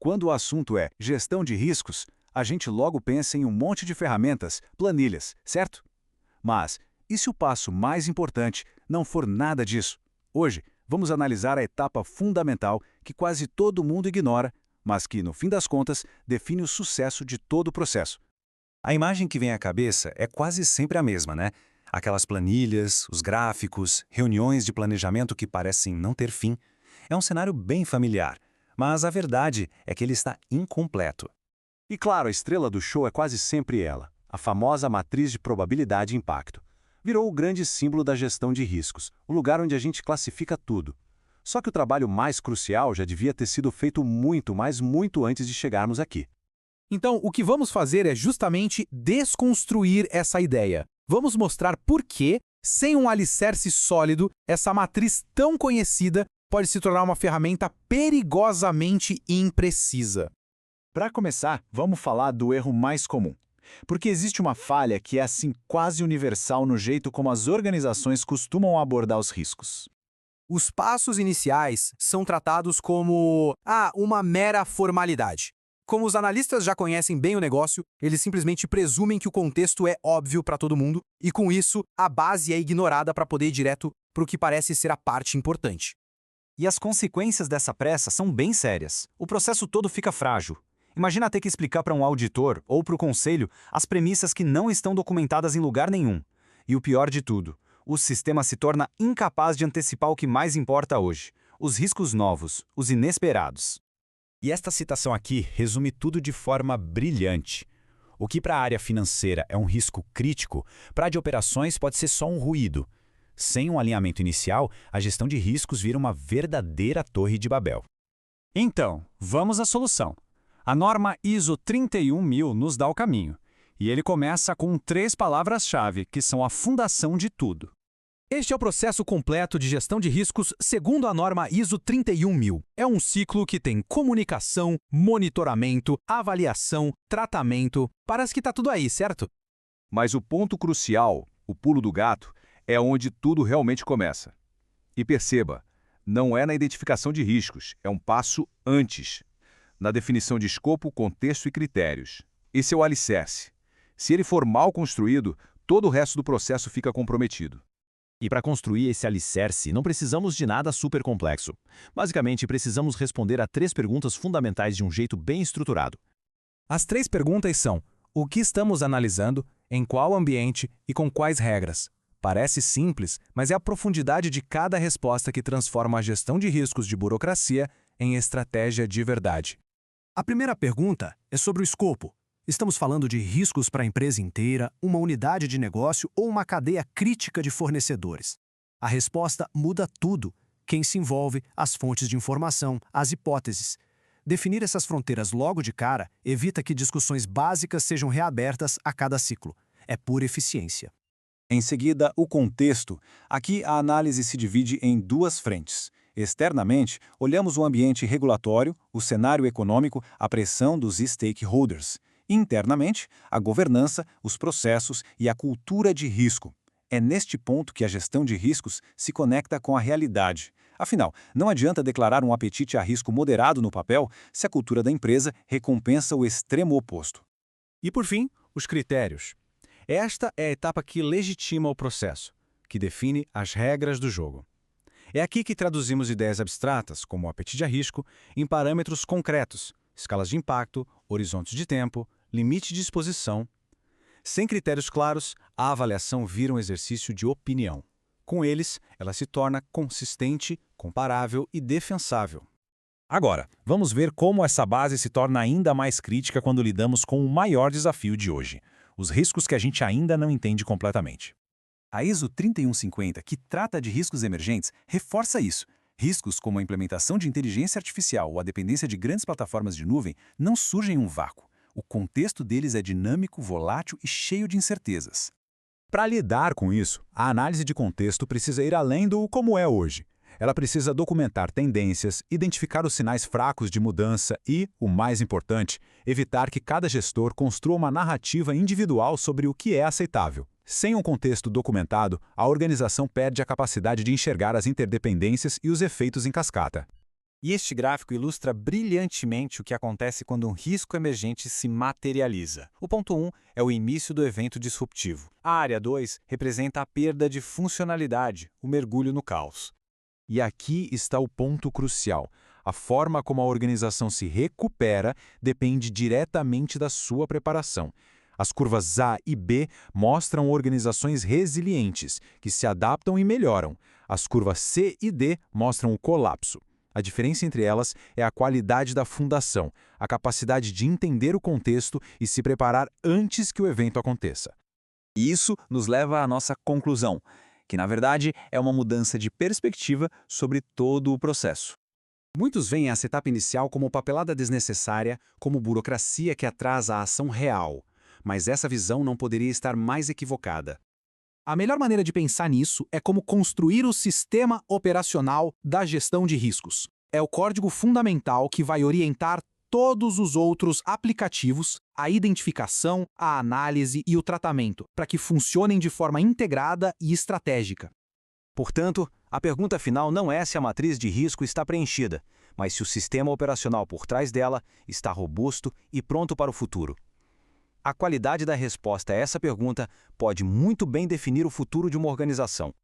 Quando o assunto é gestão de riscos, a gente logo pensa em um monte de ferramentas, planilhas, certo? Mas, e se o passo mais importante não for nada disso? Hoje, vamos analisar a etapa fundamental que quase todo mundo ignora, mas que, no fim das contas, define o sucesso de todo o processo. A imagem que vem à cabeça é quase sempre a mesma, né? Aquelas planilhas, os gráficos, reuniões de planejamento que parecem não ter fim. É um cenário bem familiar, mas a verdade é que ele está incompleto. E claro, a estrela do show é quase sempre ela, a famosa matriz de probabilidade e impacto. Virou o grande símbolo da gestão de riscos, o lugar onde a gente classifica tudo. Só que o trabalho mais crucial já devia ter sido feito muito, mas muito antes de chegarmos aqui. Então, o que vamos fazer é justamente desconstruir essa ideia. Vamos mostrar por que, sem um alicerce sólido, essa matriz tão conhecida pode se tornar uma ferramenta perigosamente imprecisa. Para começar, vamos falar do erro mais comum. Porque existe uma falha que é assim quase universal no jeito como as organizações costumam abordar os riscos. Os passos iniciais são tratados como uma mera formalidade. Como os analistas já conhecem bem o negócio, eles simplesmente presumem que o contexto é óbvio para todo mundo e, com isso, a base é ignorada para poder ir direto para o que parece ser a parte importante. E as consequências dessa pressa são bem sérias. O processo todo fica frágil. Imagina ter que explicar para um auditor ou para o conselho as premissas que não estão documentadas em lugar nenhum. E o pior de tudo, o sistema se torna incapaz de antecipar o que mais importa hoje: os riscos novos, os inesperados. E esta citação aqui resume tudo de forma brilhante. O que para a área financeira é um risco crítico, para a de operações pode ser só um ruído. Sem um alinhamento inicial, a gestão de riscos vira uma verdadeira torre de Babel. Então, vamos à solução. A norma ISO 31000 nos dá o caminho. E ele começa com 3 palavras-chave, que são a fundação de tudo. Este é o processo completo de gestão de riscos segundo a norma ISO 31000. É um ciclo que tem comunicação, monitoramento, avaliação, tratamento. Parece que está tudo aí, certo? Mas o ponto crucial, o pulo do gato, é onde tudo realmente começa. E perceba, não é na identificação de riscos, é um passo antes. Na definição de escopo, contexto e critérios. Esse é o alicerce. Se ele for mal construído, todo o resto do processo fica comprometido. E para construir esse alicerce, não precisamos de nada super complexo. Basicamente, precisamos responder a 3 perguntas fundamentais de um jeito bem estruturado. As 3 perguntas são: o que estamos analisando, em qual ambiente e com quais regras? Parece simples, mas é a profundidade de cada resposta que transforma a gestão de riscos de burocracia em estratégia de verdade. A primeira pergunta é sobre o escopo. Estamos falando de riscos para a empresa inteira, uma unidade de negócio ou uma cadeia crítica de fornecedores. A resposta muda tudo: quem se envolve, as fontes de informação, as hipóteses. Definir essas fronteiras logo de cara evita que discussões básicas sejam reabertas a cada ciclo. É pura eficiência. Em seguida, o contexto. Aqui a análise se divide em 2 frentes. Externamente, olhamos o ambiente regulatório, o cenário econômico, a pressão dos stakeholders. Internamente, a governança, os processos e a cultura de risco. É neste ponto que a gestão de riscos se conecta com a realidade. Afinal, não adianta declarar um apetite a risco moderado no papel se a cultura da empresa recompensa o extremo oposto. E por fim, os critérios. Esta é a etapa que legitima o processo, que define as regras do jogo. É aqui que traduzimos ideias abstratas, como o apetite a risco, em parâmetros concretos, escalas de impacto, horizontes de tempo, limite de exposição. Sem critérios claros, a avaliação vira um exercício de opinião. Com eles, ela se torna consistente, comparável e defensável. Agora, vamos ver como essa base se torna ainda mais crítica quando lidamos com o maior desafio de hoje: os riscos que a gente ainda não entende completamente. A ISO 31050, que trata de riscos emergentes, reforça isso. Riscos como a implementação de inteligência artificial ou a dependência de grandes plataformas de nuvem não surgem em um vácuo. O contexto deles é dinâmico, volátil e cheio de incertezas. Para lidar com isso, a análise de contexto precisa ir além do como é hoje. Ela precisa documentar tendências, identificar os sinais fracos de mudança e, o mais importante, evitar que cada gestor construa uma narrativa individual sobre o que é aceitável. Sem um contexto documentado, a organização perde a capacidade de enxergar as interdependências e os efeitos em cascata. E este gráfico ilustra brilhantemente o que acontece quando um risco emergente se materializa. O ponto 1 é o início do evento disruptivo. A área 2 representa a perda de funcionalidade, o mergulho no caos. E aqui está o ponto crucial. A forma como a organização se recupera depende diretamente da sua preparação. As curvas A e B mostram organizações resilientes, que se adaptam e melhoram. As curvas C e D mostram o colapso. A diferença entre elas é a qualidade da fundação, a capacidade de entender o contexto e se preparar antes que o evento aconteça. E isso nos leva à nossa conclusão, que na verdade é uma mudança de perspectiva sobre todo o processo. Muitos veem essa etapa inicial como papelada desnecessária, como burocracia que atrasa a ação real. Mas essa visão não poderia estar mais equivocada. A melhor maneira de pensar nisso é como construir o sistema operacional da gestão de riscos. É o código fundamental que vai orientar todos os outros aplicativos, a identificação, a análise e o tratamento, para que funcionem de forma integrada e estratégica. Portanto, a pergunta final não é se a matriz de risco está preenchida, mas se o sistema operacional por trás dela está robusto e pronto para o futuro. A qualidade da resposta a essa pergunta pode muito bem definir o futuro de uma organização.